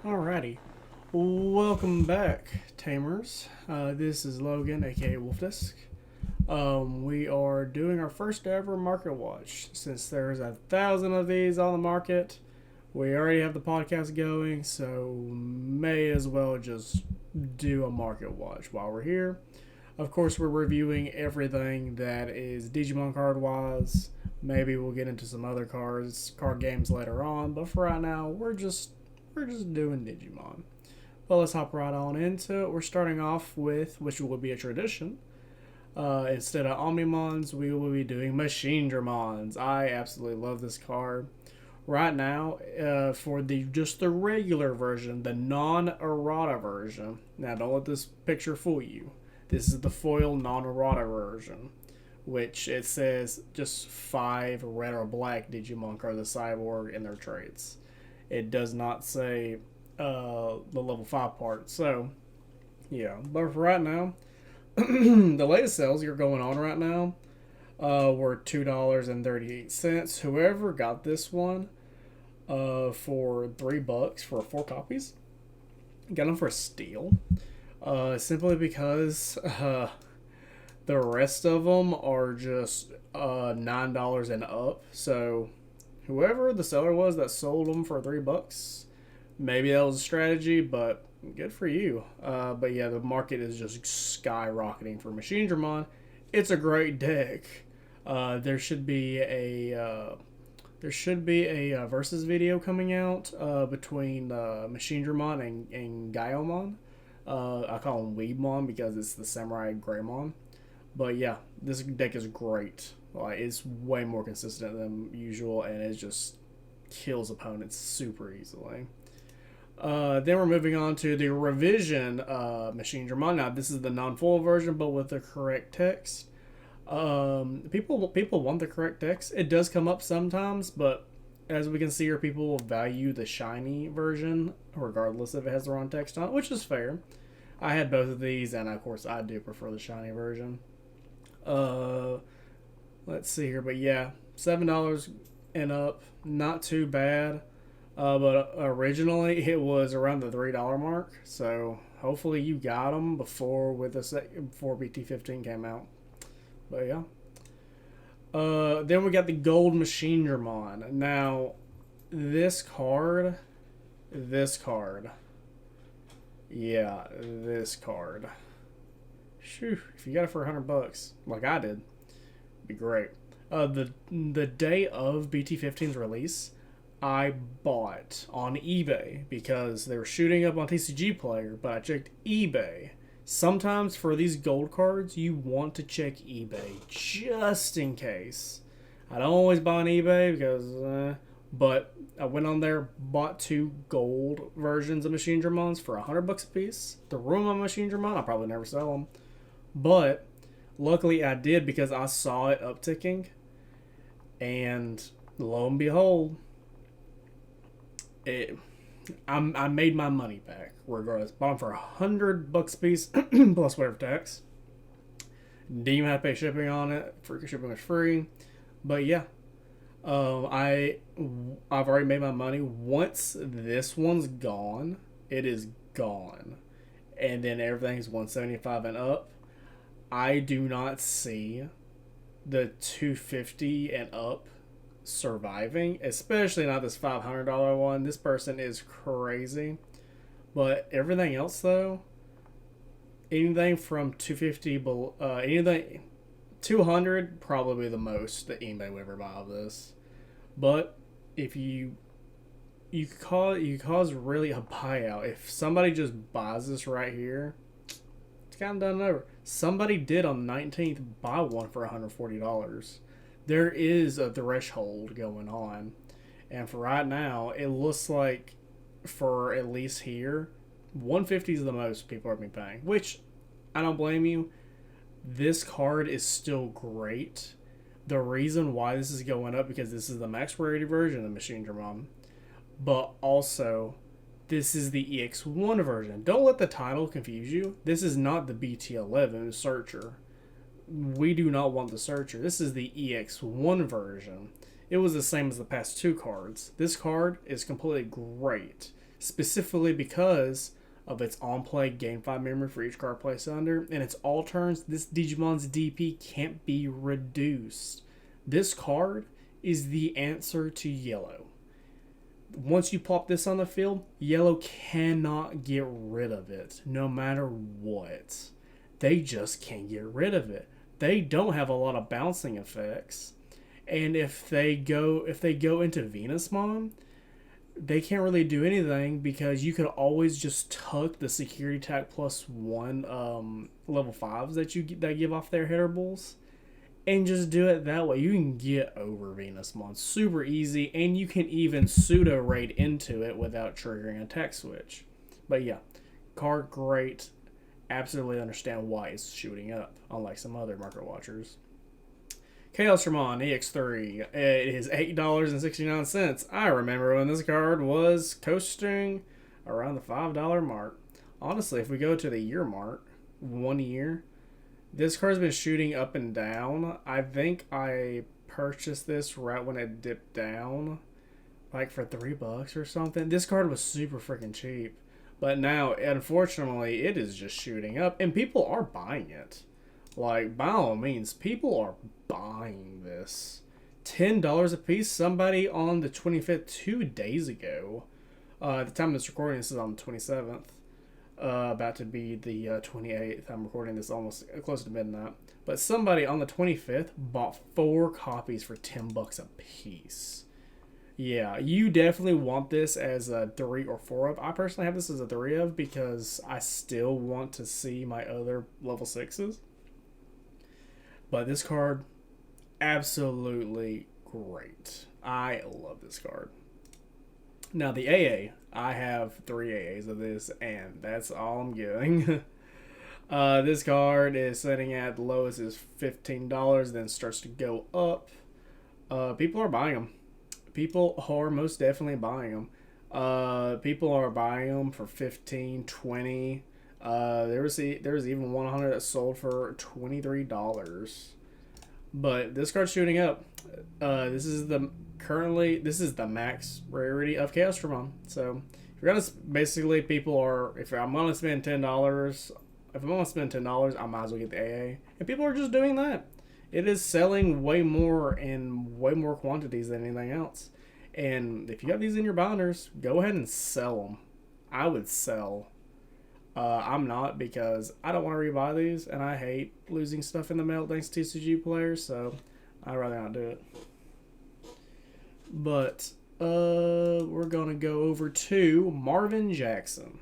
Alrighty. Welcome back, Tamers. This is Logan, aka Wolfdisk. We are doing our first ever market watch. Since there's 1,000 of these on the market, we already have the podcast going, so may as well just do a market watch while we're here. Of course, we're reviewing everything that is Digimon card wise. Maybe we'll get into some other card games later on, but for right now, we're just doing Digimon. Well, let's hop right on into it. We're starting off with, which will be a tradition. Instead of Omnimons, we will be doing Machinedramons. I absolutely love this card. Right now, for the regular version, the non-errata version. Now, don't let this picture fool you. This is the foil non-errata version, which it says just 5 red or black Digimon cards of Cyborg and their traits. It does not say the level 5 part. So, yeah. But for right now, the latest sales you're going on right now were $2.38. Whoever got this one for $3 for 4 copies, got them for a steal. Simply because the rest of them are just $9 and up. So whoever the seller was that sold them for $3, maybe that was a strategy, but good for you. But yeah, the market is just skyrocketing for Machinedramon. It's a great deck. There should be a versus video coming out between Machinedramon and Gaiomon. I call him Weebmon because it's the Samurai Greymon. But yeah, this deck is great. Like, it's way more consistent than usual, and it just kills opponents super easily. Then we're moving on to the revision Machinedramon. Now, this is the non-full version, but with the correct text. People want the correct text. It does come up sometimes, but as we can see here, people value the shiny version, regardless if it has the wrong text on it, which is fair. I had both of these, and of course, I do prefer the shiny version. Uh, let's see here, but yeah, $7 and up, not too bad. But originally it was around the $3 mark, so hopefully you got them before BT15 came out. But yeah. Then we got the Gold Machinedramon. Now, this card, this card, yeah, this card. Shoo, if you got it for $100, like I did, it'd be great. The day of BT15's release, I bought on eBay because they were shooting up on TCG Player, but I checked eBay. Sometimes for these gold cards, you want to check eBay just in case. I don't always buy on eBay because, but I went on there, bought 2 gold versions of Machinedramons for $100 a piece. The room on Machinedramon, I'll probably never sell them, but luckily I did because I saw it upticking, and lo and behold, I made my money back regardless. Bought them for $100 a piece plus whatever tax. Didn't even have to pay shipping on it. Free shipping was free. But yeah, I've already made my money. Once this one's gone, it is gone, and then everything's 175 and up. I do not see the 250 and up surviving, especially not this $500 one. This person is crazy. But everything else though, anything from 250 anything 200 probably the most that anybody would ever buy of this. But if you cause really a buyout if somebody just buys this right here. It's kind of done and over. Somebody did on the 19th buy one for $140. There is a threshold going on, and for right now, it looks like for at least here, 150 is the most people are going to be paying. Which I don't blame you. This card is still great. The reason why this is going up because this is the max rarity version of Machinedramon, but also this is the EX1 version. Don't let the title confuse you. This is not the BT11 Searcher. We do not want the Searcher. This is the EX1 version. It was the same as the past 2 cards. This card is completely great. specifically because of its on-play Game 5 memory for each card placed under, and its all turns, this Digimon's DP can't be reduced. This card is the answer to yellow. Once you plop this on the field, yellow cannot get rid of it, no matter what. They just can't get rid of it. They don't have a lot of bouncing effects, and if they go into Venusmon, they can't really do anything because you could always just tuck the security attack +1 level 5s that give off their hitterables, and just do it that way. You can get over Venusmon super easy, and you can even pseudo raid into it without triggering a tech switch. But yeah, card great. Absolutely understand why it's shooting up, unlike some other market watchers. Machinedramon EX3. It is $8.69. I remember when this card was coasting around the $5 mark. Honestly, if we go to the year mark, 1 year, this card's been shooting up and down. I think I purchased this right when it dipped down, like for $3 or something. This card was super freaking cheap. But now, unfortunately, it is just shooting up, and people are buying it. Like, by all means, people are buying this. $10 a piece. Somebody on the 25th, 2 days ago, at the time of this recording, this is on the 27th, about to be the 28th. I'm recording this almost close to midnight. But somebody on the 25th bought 4 copies for $10 a piece. Yeah, you definitely want this as a 3 or 4 of. I personally have this as a 3 of because I still want to see my other level 6s. But this card, absolutely great. I love this card. Now the AA, I have 3 AAs of this, and that's all I'm giving. This card is sitting at the lowest is $15, then starts to go up. People are buying them. People are most definitely buying them. People are buying them for $15, $20. There was even 100 that sold for $23. But this card's shooting up. This is the max rarity of Machinedramon. So if you're gonna basically if I'm gonna spend $10, I might as well get the AA. And people are just doing that. It is selling way more in way more quantities than anything else. And if you have these in your binders, go ahead and sell them. I would sell. I'm not, because I don't want to rebuy these, and I hate losing stuff in the mail thanks to TCG players, so I'd rather not do it. But we're going to go over to Marvin Jackson.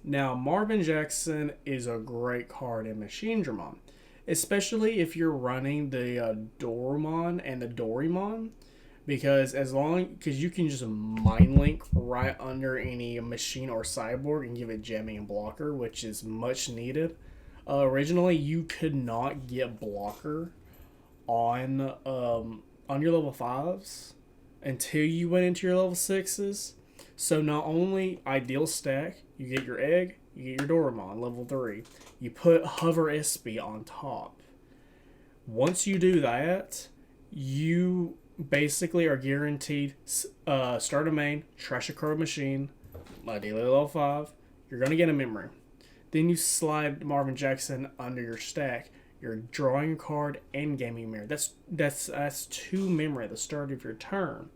Now, Marvin Jackson is a great card in Machinedramon, especially if you're running the Dorumon and the Dorimon, because you can just mind link right under any machine or cyborg and give it jamming and blocker, which is much needed. Originally, you could not get blocker on your level 5s until you went into your level 6s. So not only ideal stack, you get your egg, you get your Dorimon, level 3. You put Hover SB on top. Once you do that, you basically are guaranteed start a main, trash a card machine, ideally level 5. You're going to get a memory. Then you slide Marvin Jackson under your stack. You're drawing a card and gaming mirror. That's 2 memory at the start of your turn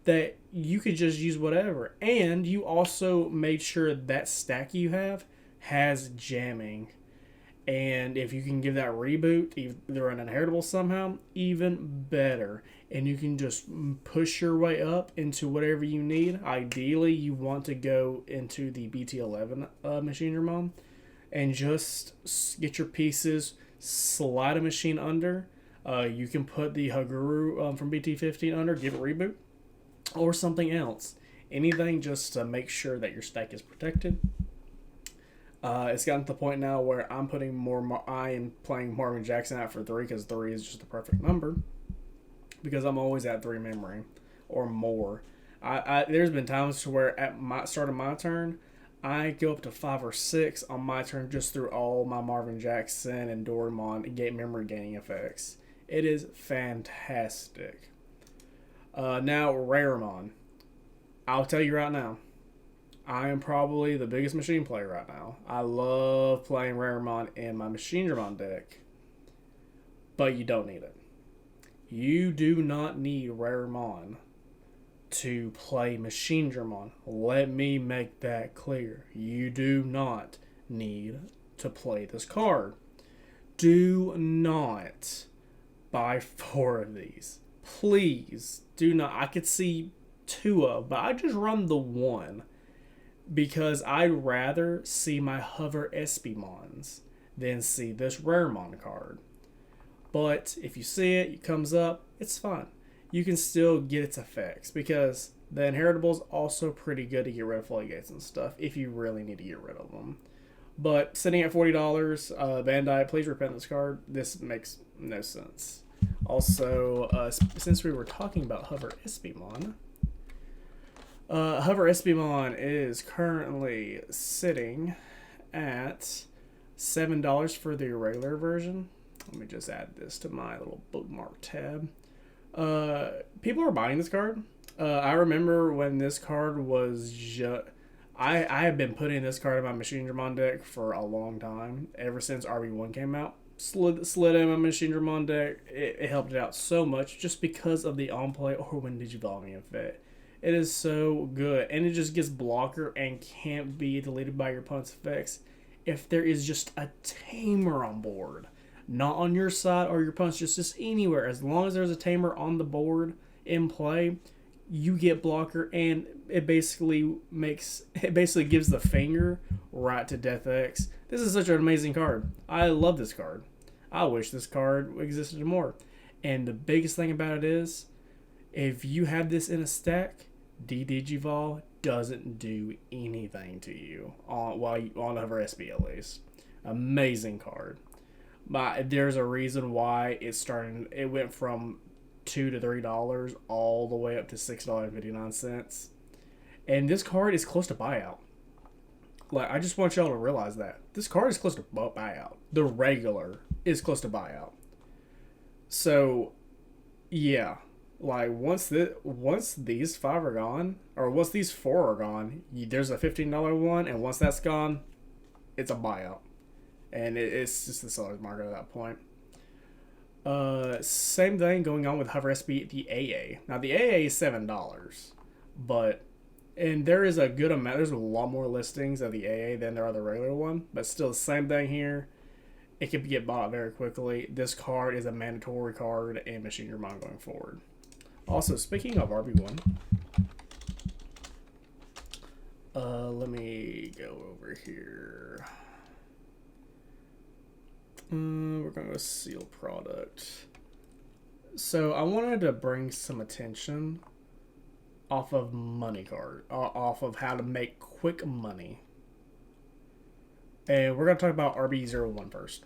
that you could just use whatever. And you also made sure that stack you have has jamming. And if you can give that reboot, either an inheritable somehow, even better. And you can just push your way up into whatever you need. Ideally, you want to go into the BT11 Machinedramon and just get your pieces, slide a machine under. You can put the Haguru from BT15 under, give it reboot, or something else. Anything just to make sure that your stack is protected. It's gotten to the point now where I am playing Marvin Jackson out for 3 because 3 is just the perfect number. Because I'm always at 3 memory or more. There's been times where at start of my turn, I go up to 5 or 6 on my turn just through all my Marvin Jackson and Dorimon and get memory gaining effects. It is fantastic. Now, Raramon. I'll tell you right now. I am probably the biggest machine player right now. I love playing Raremon in my Machinedramon deck, but you don't need it. You do not need Raremon to play Machinedramon. Let me make that clear. You do not need to play this card. Do not buy 4 of these. Please do not. I could see 2 of, but I just run the 1 because I'd rather see my Hover Espimons than see this Raremon card. But if you see it, it comes up, it's fine. You can still get its effects because the Inheritable's also pretty good to get rid of floodgates and stuff if you really need to get rid of them. But sitting at $40, Bandai, please repent this card. This makes no sense. Also, since we were talking about Hover Espimon, Hover Espimon is currently sitting at $7 for the regular version. Let me just add this to my little bookmark tab. People are buying this card. I remember when this card was I have been putting this card in my Machinedramon deck for a long time. Ever since RB1 came out. Slid in my Machinedramon deck. It helped it out so much just because of the on-play or when digivolving effect. It is so good. And it just gets blocker and can't be deleted by your opponent's effects if there is just a tamer on board. Not on your side or your opponent's, just anywhere. As long as there's a tamer on the board in play, you get blocker, and it basically gives the finger right to Death X. This is such an amazing card. I love this card. I wish this card existed more. And the biggest thing about it is, if you have this in a stack, D-Digivol doesn't do anything to you on Hover SB at least. Amazing card. But there's a reason why it went from $2 to $3 all the way up to $6.59. And this card is close to buyout. Like, I just want y'all to realize that. This card is close to buyout. The regular is close to buyout. So, yeah. Like, once these 5 are gone, or once these 4 are gone, there's a $15 one, and once that's gone, it's a buyout. And it's just the seller's market at that point. Same thing going on with Hover SB, the AA. Now, the AA is $7. And there is a good amount, there's a lot more listings of the AA than there are the regular one. But still, the same thing here. It can get bought very quickly. This card is a mandatory card in Machinedramon going forward. Also, speaking of RB1, let me go over here. We're going to go sealed product. So I wanted to bring some attention off of off of how to make quick money. And we're going to talk about RB01 first.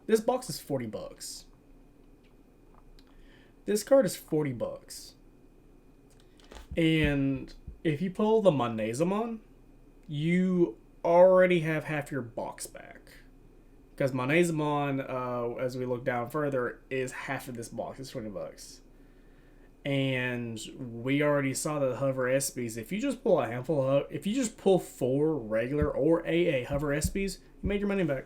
This box is $40. This card is $40. And if you pull the Machinedramon, you already have half your box back. Because Machinedramon, as we look down further, is half of this box. It's $20. And we already saw that the Hover SBs, if you just pull a handful of, if you just pull 4 regular or AA Hover SBs, you made your money back.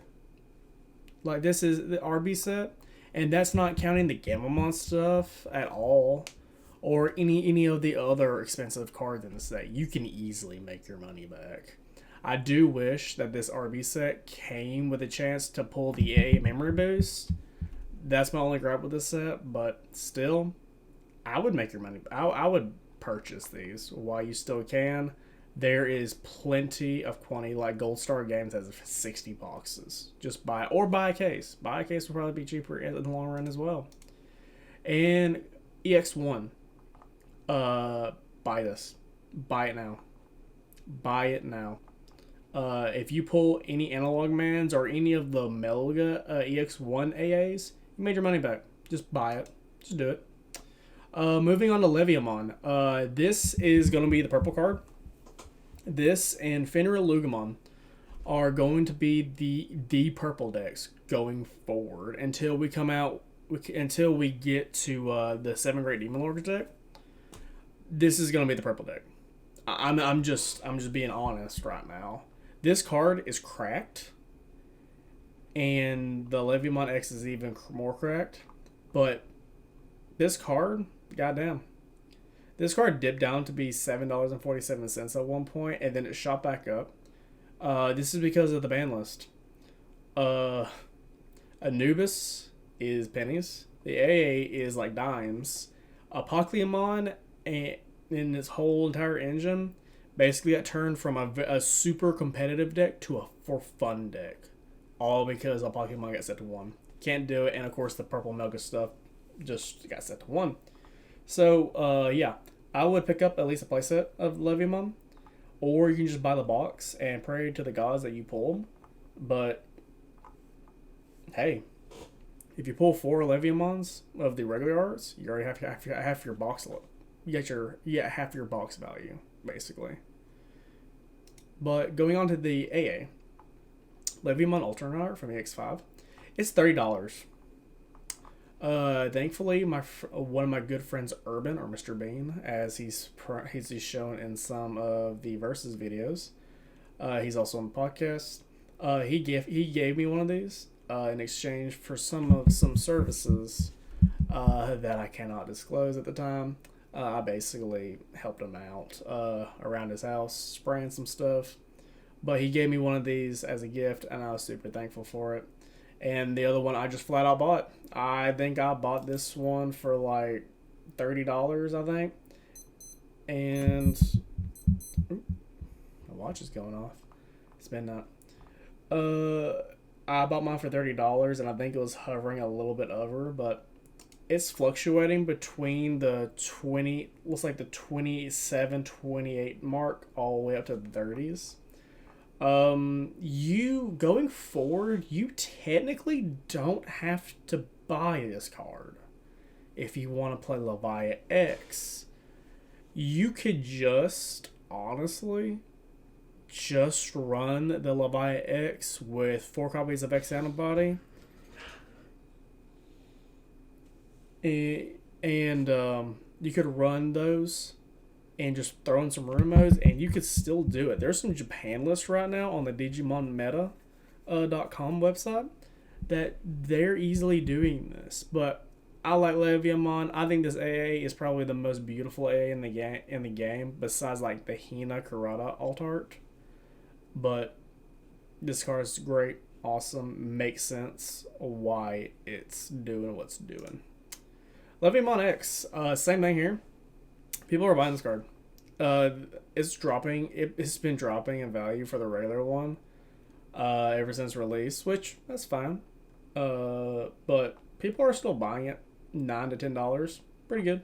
Like, this is the RB set, and that's not counting the Gamamon stuff at all, or any of the other expensive cards in the set. You can easily make your money back. I do wish that this RB set came with a chance to pull the AA memory boost. That's my only gripe with this set, but still, I would make your money. I would purchase these while you still can. There is plenty of quantity. Like Gold Star Games has 60 boxes. Just buy a case. Buy a case will probably be cheaper in the long run as well. And EX1, buy this. Buy it now. Buy it now. If you pull any Analog Mans or any of the Melga EX1 AAs, you made your money back. Just buy it. Just do it. Moving on to Leviamon. This is going to be the purple card. This and Fenrir Lugamon are going to be the purple decks going forward until we get to the 7 Great Demon Lords deck. This is going to be the purple deck. I'm just being honest right now. This card is cracked, and the Leviamon X is even more cracked. But this card, goddamn, this card dipped down to be $7.47 at one point, and then it shot back up. This is because of the ban list. Uh, Anubis is pennies. The AA is like dimes. Pokemon and in its whole entire engine basically got turned from a super competitive deck to a for fun deck, all because a Pokemon got set to 1. Can't do it, and of course the purple Mega stuff just got set to 1. So yeah, I would pick up at least a playset of Leviamon, or you can just buy the box and pray to the gods that you pull. But hey, if you pull 4 Leviamons of the regular arts, you already have half your box. You get half your box value basically. But going on to the AA, Leviamon Alternate Art from EX5, it's $30. Thankfully, one of my good friends, Urban or Mr. Bean, as he's shown in some of the Versus videos. He's also on the podcast. He gave me one of these in exchange for some services that I cannot disclose at the time. I basically helped him out around his house, spraying some stuff. But he gave me one of these as a gift, and I was super thankful for it. And the other one I just flat out bought. I think I bought this one for like $30, I think. And my watch is going off. It's been not. I bought mine for $30, and I think it was hovering a little bit over, but it's fluctuating between the 27, 28 mark all the way up to the 30s. You going forward, you technically don't have to buy this card if you want to play Leviathan X. You could just honestly just run the Leviathan X with 4 copies of X Antibody, and you could run those and just throw in some room modes, and you could still do it. There's some Japan lists right now on the DigimonMeta.com website that they're easily doing this. But I like Leviamon. I think this AA is probably the most beautiful AA in the game, besides like the Hina Kurata alt art. But this card is great, awesome, makes sense why it's doing what's doing. Leviamon X, same thing here. People are buying this card. It's dropping. It's been dropping in value for the regular one ever since release, which that's fine. But people are still buying it. $9 to $10, pretty good.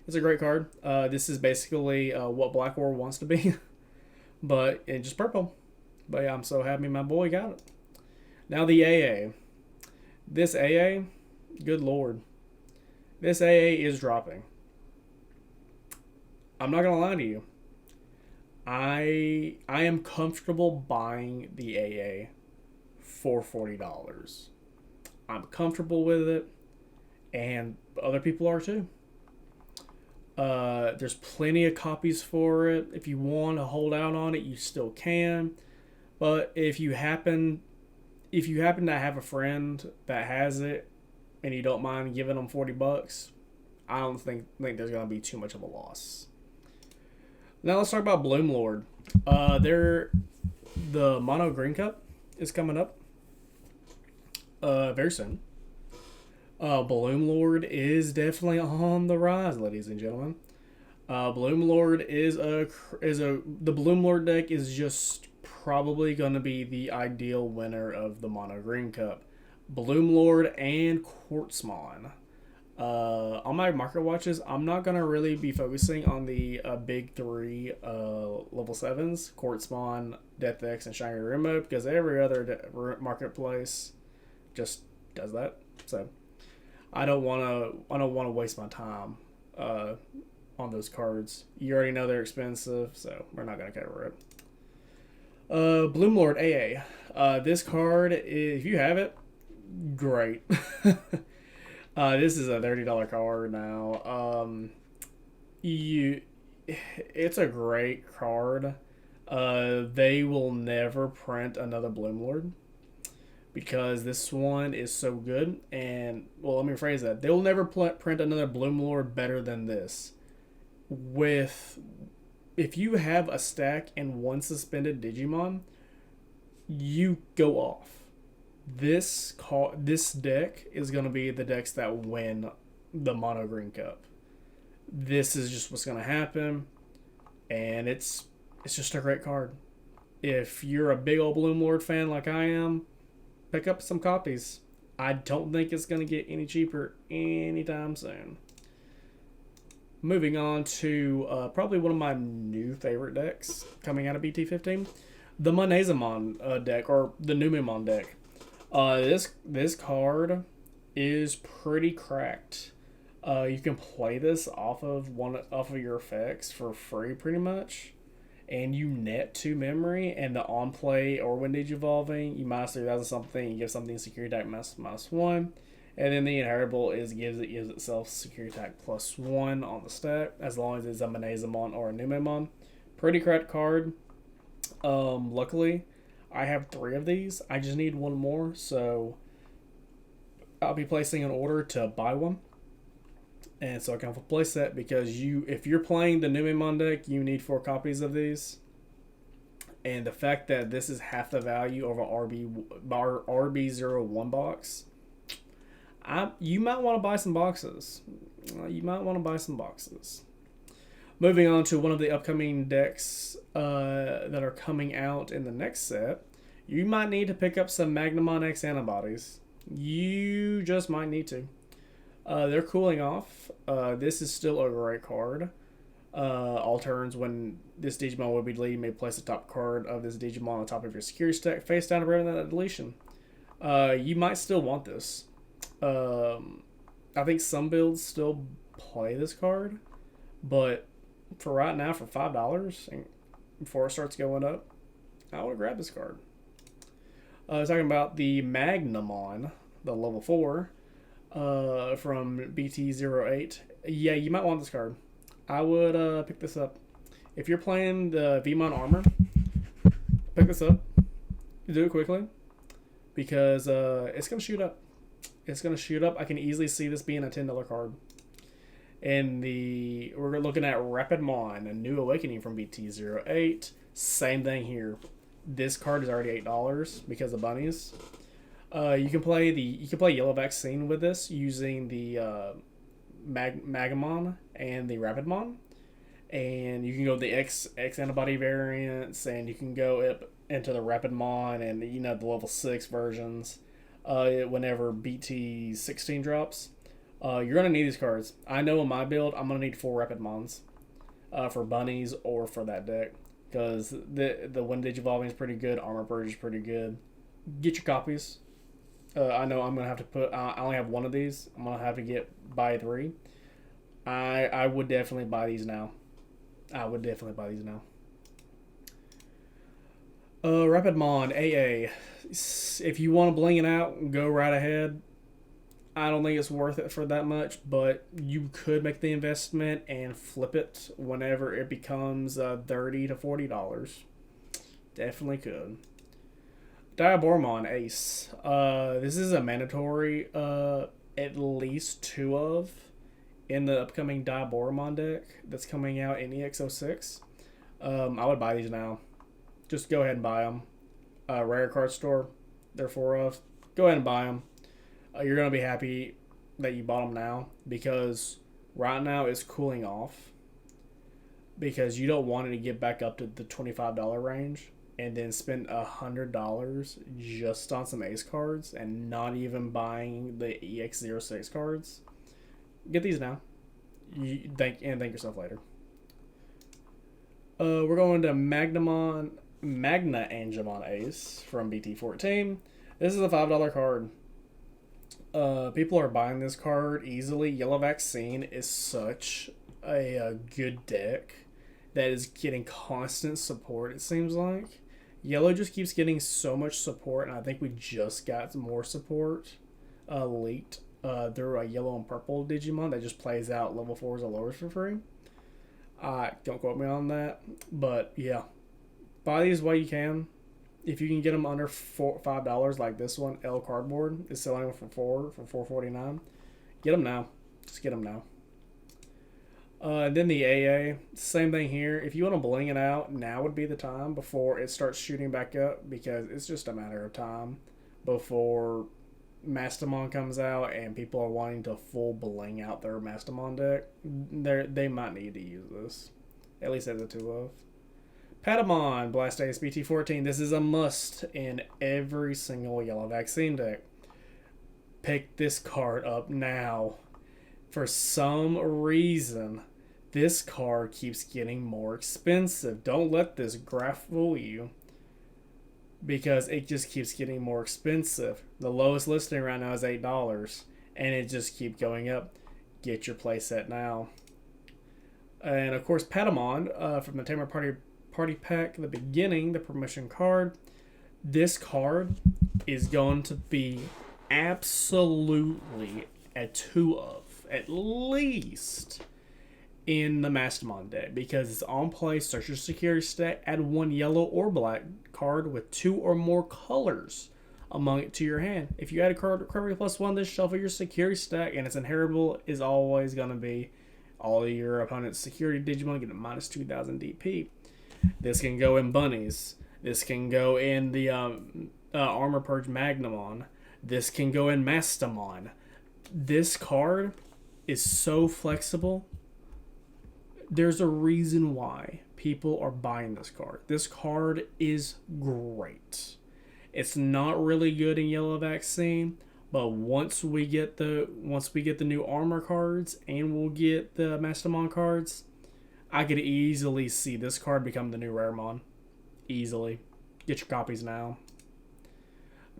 It's a great card. This is basically what Black War wants to be, but in just purple. But yeah, I'm so happy my boy got it. Now the AA. This AA, good lord, this AA is dropping. I'm not gonna lie to you. I am comfortable buying the AA for $40. I'm comfortable with it, and other people are too. There's plenty of copies for it. If you want to hold out on it, you still can. But if you happen to have a friend that has it and you don't mind giving them $40, I don't think there's gonna be too much of a loss. Now let's talk about Bloom Lord. The Mono Green Cup is coming up very soon. Bloom Lord is definitely on the rise, ladies and gentlemen. Bloom Lord the Bloom Lord deck is just probably going to be the ideal winner of the Mono Green Cup. Bloom Lord and Quartzmon. On my market watches, I'm not going to really be focusing on the big 3 level 7s, Quartzmon, Death X, and Shiny Remo, because every other marketplace just does that. So I don't want to waste my time on those cards. You already know they're expensive, so we're not going to cover it. Bloom Lord AA. This card, if you have it, great. This is a $30 card now. it's a great card. They will never print another Bloomlord because this one is so good. And well, let me rephrase that. They will never print another Bloomlord better than this. With if you have a stack and one suspended Digimon, you go off. This deck is gonna be the decks that win the Mono Green Cup. This is just what's gonna happen, and it's just a great card. If you're a big old Bloomlord fan like I am, pick up some copies. I don't think it's gonna get any cheaper anytime soon. Moving on to probably one of my new favorite decks coming out of BT15, the Machinedramon deck, or the Numemon deck. This card is pretty cracked. You can play this off of your effects for free, pretty much, and you net 2 memory. And the on play or when digivolving, you minus 3,000 something, you give something security attack -1. And then the inheritable gives itself security attack +1 on the stack, as long as it's a Machinedramon or a Numemon. Pretty cracked card. Luckily, I have 3 of these. I just need 1 more, so I'll be placing an order to buy one. And so I can place that because if you're playing the Numemon deck, you need 4 copies of these. And the fact that this is half the value of a RB01 box, you might want to buy some boxes. Moving on to one of the upcoming decks that are coming out in the next set, you might need to pick up some Magnamon X antibodies. You just might need to. They're cooling off. This is still a great card. All turns when this Digimon will be deleted, you may place the top card of this Digimon on top of your security stack face down to prevent that deletion. You might still want this. I think some builds still play this card, but for right now, for $5, and before it starts going up, I would grab this card. Talking about the Magnamon, the level 4, from BT08. Yeah, you might want this card. I would pick this up. If you're playing the Vmon Armor, pick this up. Do it quickly, because it's going to shoot up. I can easily see this being a $10 card. And we're looking at Rapidmon, a New Awakening from BT08. Same thing here. This card is already $8 because of bunnies. You can play Yellow Vaccine with this using the Magamon and the Rapidmon, and you can go the X antibody variants, and you can go up into the Rapidmon and the level 6 versions. Whenever BT16 drops, you're gonna need these cards. I know in my build, I'm gonna need 4 Rapidmons for bunnies or for that deck, because the Wind Digivolving is pretty good. Armor Purge is pretty good. Get your copies. I know I'm gonna have to put. I only have 1 of these. I'm gonna have to buy 3. I would definitely buy these now. Rapidmon AA. If you want to bling it out, go right ahead. I don't think it's worth it for that much, but you could make the investment and flip it whenever it becomes $30 to $40. Definitely could. Diaboromon Ace. This is a mandatory at least 2 of in the upcoming Diaboromon deck that's coming out in EX06. I would buy these now. Just go ahead and buy them. Rare card store, they're 4 of. Go ahead and buy them. You're going to be happy that you bought them now, because right now it's cooling off, because you don't want it to get back up to the $25 range and then spend $100 just on some Ace cards and not even buying the EX06 cards. Get these now. Thank yourself later. We're going to Magna Angemon Ace from BT14. This is a $5 card. People are buying this card easily. Yellow Vaccine is such a good deck that is getting constant support, it seems like. Yellow just keeps getting so much support, and I think we just got more support leaked through a yellow and purple Digimon that just plays out level 4s or lowers for free. Don't quote me on that, but yeah, buy these while you can. If you can get them under $5, like this one, L Cardboard is selling them for $4.49. Get them now. Just get them now. Then the AA, same thing here. If you want to bling it out, now would be the time before it starts shooting back up, because it's just a matter of time before Mastamon comes out and people are wanting to full bling out their Mastamon deck. They might need to use this, at least as a 2-of. Patamon Blastoise BT14. This is a must in every single yellow vaccine deck. Pick this card up now. For some reason, this card keeps getting more expensive. Don't let this graph fool you, because it just keeps getting more expensive. The lowest listing right now is $8, and it just keeps going up. Get your playset now. And of course, Patamon from the Tamer Party Pack, the beginning, the promotion card. This card is going to be absolutely a 2-of, at least, in the Mastamon deck, because it's on play. Search your security stack, add 1 yellow or black card with 2 or more colors among it to your hand. If you add a card +1, then shuffle your security stack, and its inheritable is always going to be all of your opponent's security Digimon get a -2000 DP. This can go in bunnies. This can go in the Armor Purge Magnamon. This can go in Mastamon. This card is so flexible. There's a reason why people are buying this card. This card is great. It's not really good in Yellow Vaccine, but once we get the new armor cards and we'll get the Mastamon cards, I could easily see this card become the new Raremon. Easily. Get your copies now.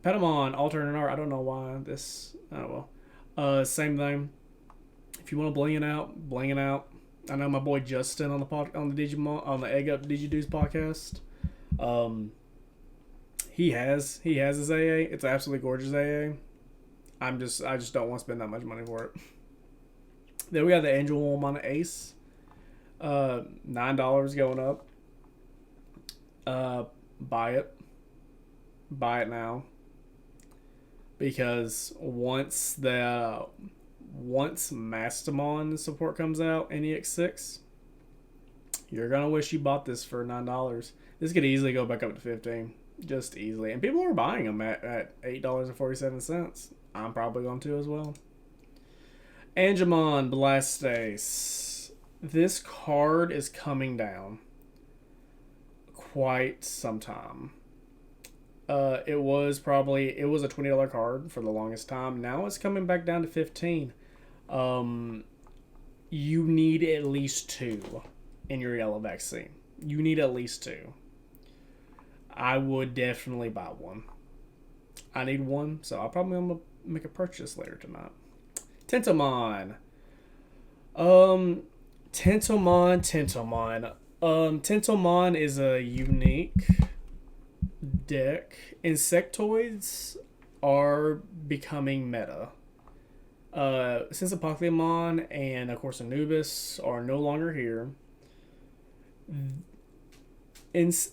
Patamon alternate art. I don't know why this. Oh well. Same thing. If you want to bling it out. I know my boy Justin on the Digimon on the Egg Up DigiDudes podcast. He has his AA. It's absolutely gorgeous AA. I just don't want to spend that much money for it. Then we got the Angel Woman Ace. $9 going up. Buy it now, because once Mastamon support comes out in EX6, you're gonna wish you bought this for $9. This could easily go back up to $15, just easily, and people are buying them at $8.47. I'm probably going to as well. Angemon Blastoise. This card is coming down quite some time. It was a $20 card for the longest time. Now it's coming back down to $15. You need at least 2 in your yellow vaccine. You need at least 2. I would definitely buy 1. I need 1, so I'm probably gonna make a purchase later tonight. Tentomon. Tentomon is a unique deck. Insectoids are becoming meta. Since Pokemon and of course Anubis are no longer here,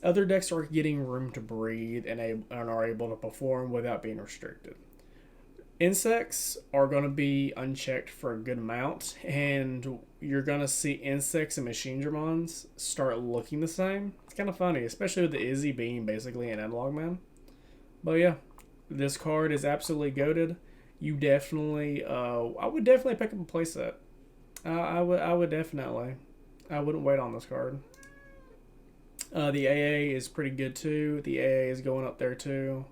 other decks are getting room to breathe and are able to perform without being restricted. Insects are going to be unchecked for a good amount, and you're going to see insects and Machinedramons start looking the same. It's kind of funny, especially with the Izzy being basically an analog man. But yeah, this card is absolutely goated. You definitely, I would definitely pick up a playset. I would definitely. I wouldn't wait on this card. The AA is pretty good too. The AA is going up there too.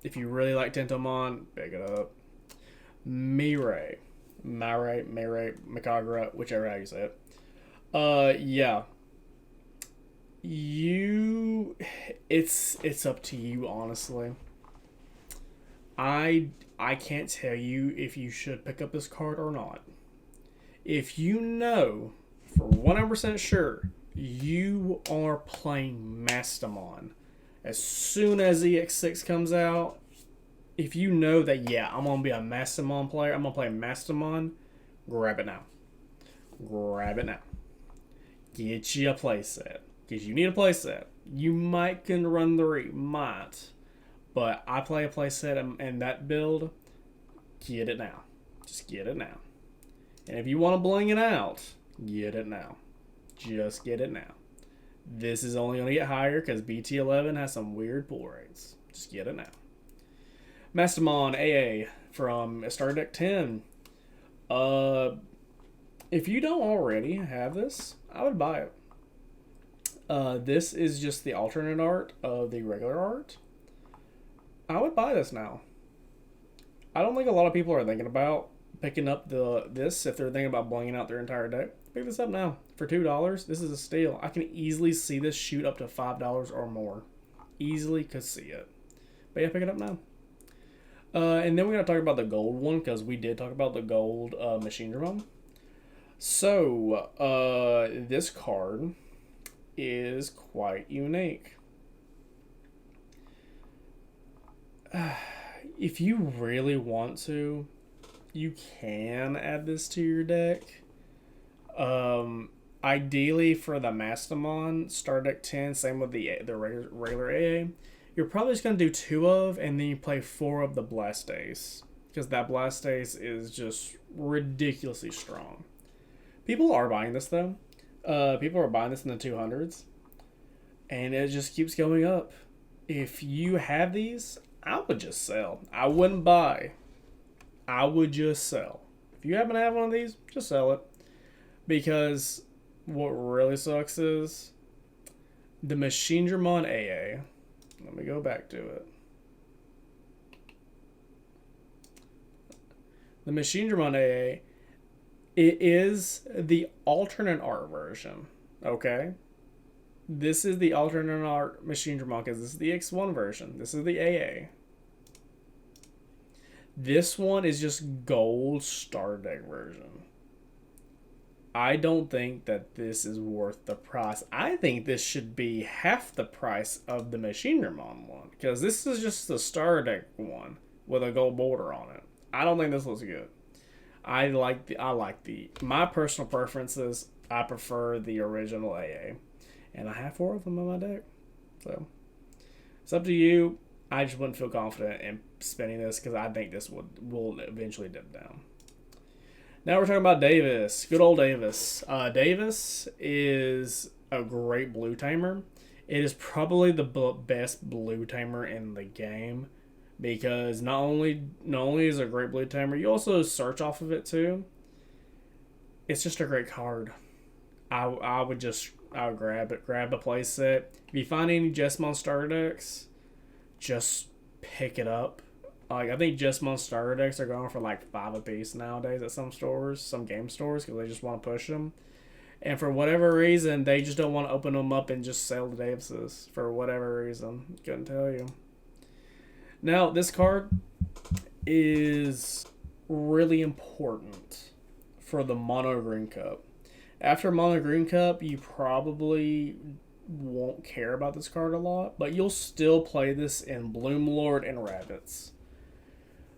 If you really like Tentomon, pick it up. Mirai, Mikagura, whichever how you say it. Yeah. It's up to you, honestly. I can't tell you if you should pick up this card or not. If you know for 100% sure you are playing Mastamon as soon as EX6 comes out, if you know that, yeah, I'm going to be a Mastamon player, I'm going to play Mastamon, grab it now. Grab it now. Get you a playset. Because you need a playset. You might can run 3. Might. But I play a playset and that build, get it now. Just get it now. And if you want to bling it out, get it now. Just get it now. This is only going to get higher because BT11 has some weird pull rates. Just get it now. Machinedramon AA from Starter Deck 10. If you don't already have this, I would buy it. This is just the alternate art of the regular art. I would buy this now. I don't think a lot of people are thinking about picking up this if they're thinking about blinging out their entire deck. Pick this up now for $2. This is a steal. I can easily see this shoot up to $5 or more. Easily could see it. But yeah, pick it up now. And then we're going to talk about the gold one because we did talk about the gold Machinedramon. So, this card is quite unique. If you really want to, you can add this to your deck. Ideally for the Machinedramon Starter Deck 10, same with the regular AA, you're probably just going to do 2 of, and then you play 4 of the Blastace. Because that Blastace is just ridiculously strong. People are buying this though. People are buying this in the 200s. And it just keeps going up. If you have these, I would just sell. I wouldn't buy. I would just sell. If you happen to have one of these, just sell it. Because what really sucks is the Machinedramon AA. Let me go back to it. The Machinedramon AA, it is the alternate art version. Okay? This is the alternate art Machinedramon because this is the X1 version. This is the AA. This one is just gold Starter Deck version. I don't think that this is worth the price. I think this should be half the price of the Machinedramon one. Because this is just the Starter Deck one with a gold border on it. I don't think this looks good. My personal preferences, I prefer the original AA. And I have 4 of them in my deck. So, it's up to you. I just wouldn't feel confident in spending this because I think this will eventually dip down. Now we're talking about Davis. Good old Davis. Davis is a great blue tamer. It is probably the best blue tamer in the game because not only is it a great blue tamer, you also search off of it too. It's just a great card. I would grab it. Grab a playset. If you find any Jessamon starter decks, just pick it up. Like I think Jessamon starter decks are going for like $5 a piece nowadays at some stores, some game stores, because they just want to push them. And for whatever reason, they just don't want to open them up and just sell the Davises. For whatever reason. Couldn't tell you. Now, this card is really important for the Mono Green Cup. After Mono Green Cup, you probably won't care about this card a lot, but you'll still play this in Bloomlord and Rabbits.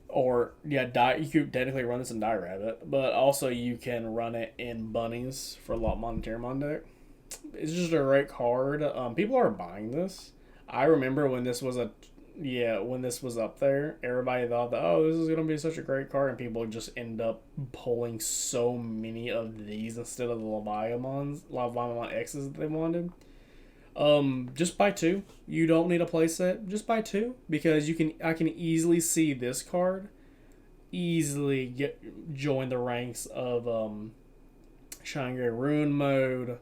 Or, yeah, you could technically run this in Die Rabbit, but also you can run it in Bunnies for a lot Machinedramon deck. It's just a great card. People are buying this. I remember when this was up there, everybody thought that, oh, this is going to be such a great card, and people just end up pulling so many of these instead of the Leviathan X's that they wanted. Just buy 2. You don't need a playset. Just buy 2 because I can easily see this card easily join the ranks of Shine Gray Ruin Mode,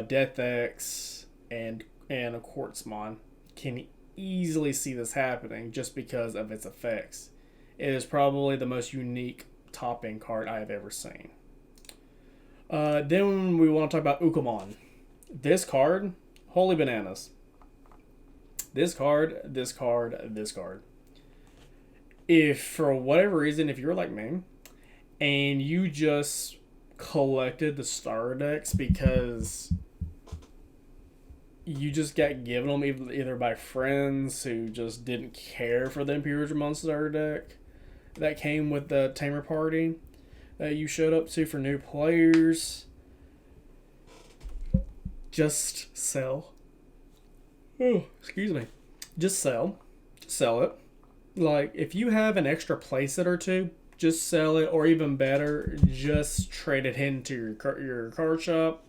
Death X, and a Quartzmon. Can easily see this happening just because of its effects. It is probably the most unique top-end card I have ever seen. Then we want to talk about Ukamon. This card, holy bananas. This card. If for whatever reason, if you're like me, and you just collected the starter decks because you just got given them either by friends who just didn't care for the Machinedramon starter deck that came with the Tamer Party that you showed up to for new players. just sell. Oh, excuse me. Just sell it. Like, if you have an extra playset or two, just sell it, or even better, just trade it into your card shop,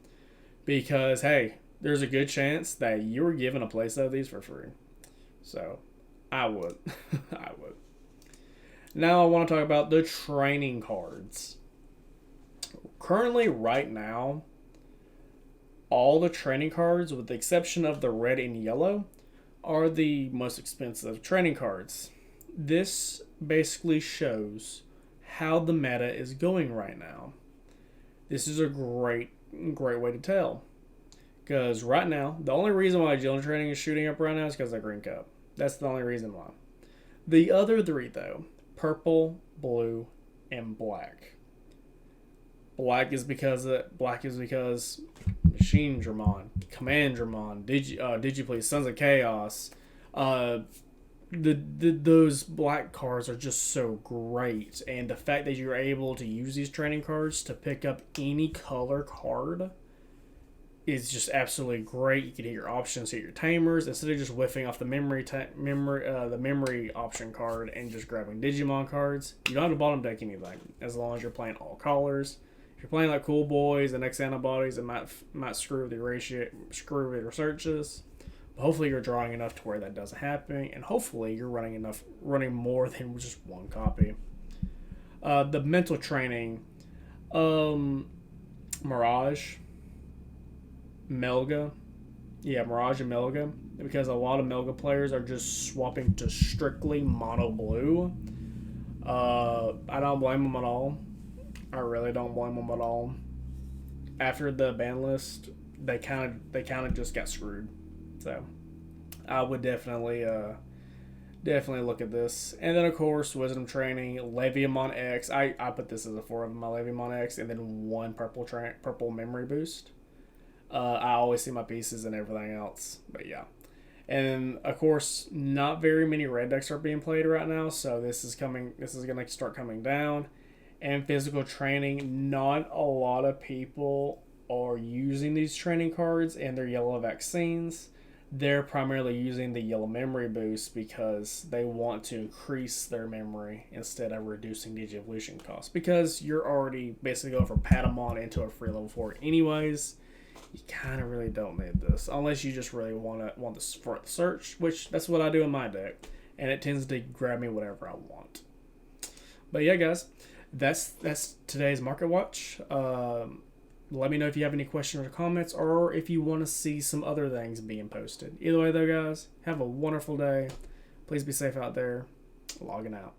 because hey, there's a good chance that you were given a playset of these for free. So, I would, I would. Now I want to talk about the training cards. Currently, right now, all the training cards, with the exception of the red and yellow, are the most expensive training cards. This basically shows how the meta is going right now. This is a great way to tell. Because right now, the only reason why Agility Training is shooting up right now is because of Green Cup. That's the only reason why. The other three, though, purple, blue, and black. Black is because Machinedramon, Commandramon, Digiplease, Sons of Chaos, those black cards are just so great, and the fact that you're able to use these training cards to pick up any color card is just absolutely great. You can hit your options, hit your tamers, instead of just whiffing off the memory option card and just grabbing Digimon cards. You don't have to bottom deck anything as long as you're playing all colors. If you're playing like Cool Boys and X Antibodies, it might screw with your searches. Hopefully you're drawing enough to where that doesn't happen, and hopefully you're running more than just one copy. The mental training, Mirage, Melga, Mirage and Melga, because a lot of Melga players are just swapping to strictly mono blue. I don't blame them at all. I really don't blame them at all. After the ban list, they kind of just got screwed. So, I would definitely look at this. And then, of course, Wisdom Training, Leviamon X. I put this as a 4 of my Leviamon X, and then 1 purple memory boost. I always see my pieces and everything else. But, yeah. And, of course, not very many red decks are being played right now, so this is going to start coming down. And Physical Training, not a lot of people are using these training cards and their yellow vaccines. They're primarily using the yellow memory boost because they want to increase their memory instead of reducing the evolution cost. Because you're already basically going from Patamon into a free level 4 anyways. You kind of really don't need this unless you just really want this for the search, which that's what I do in my deck, and it tends to grab me whatever I want. But yeah, guys, that's today's Market Watch. Let me know if you have any questions or comments, or if you want to see some other things being posted. Either way, though, guys, have a wonderful day. Please be safe out there. Logging out.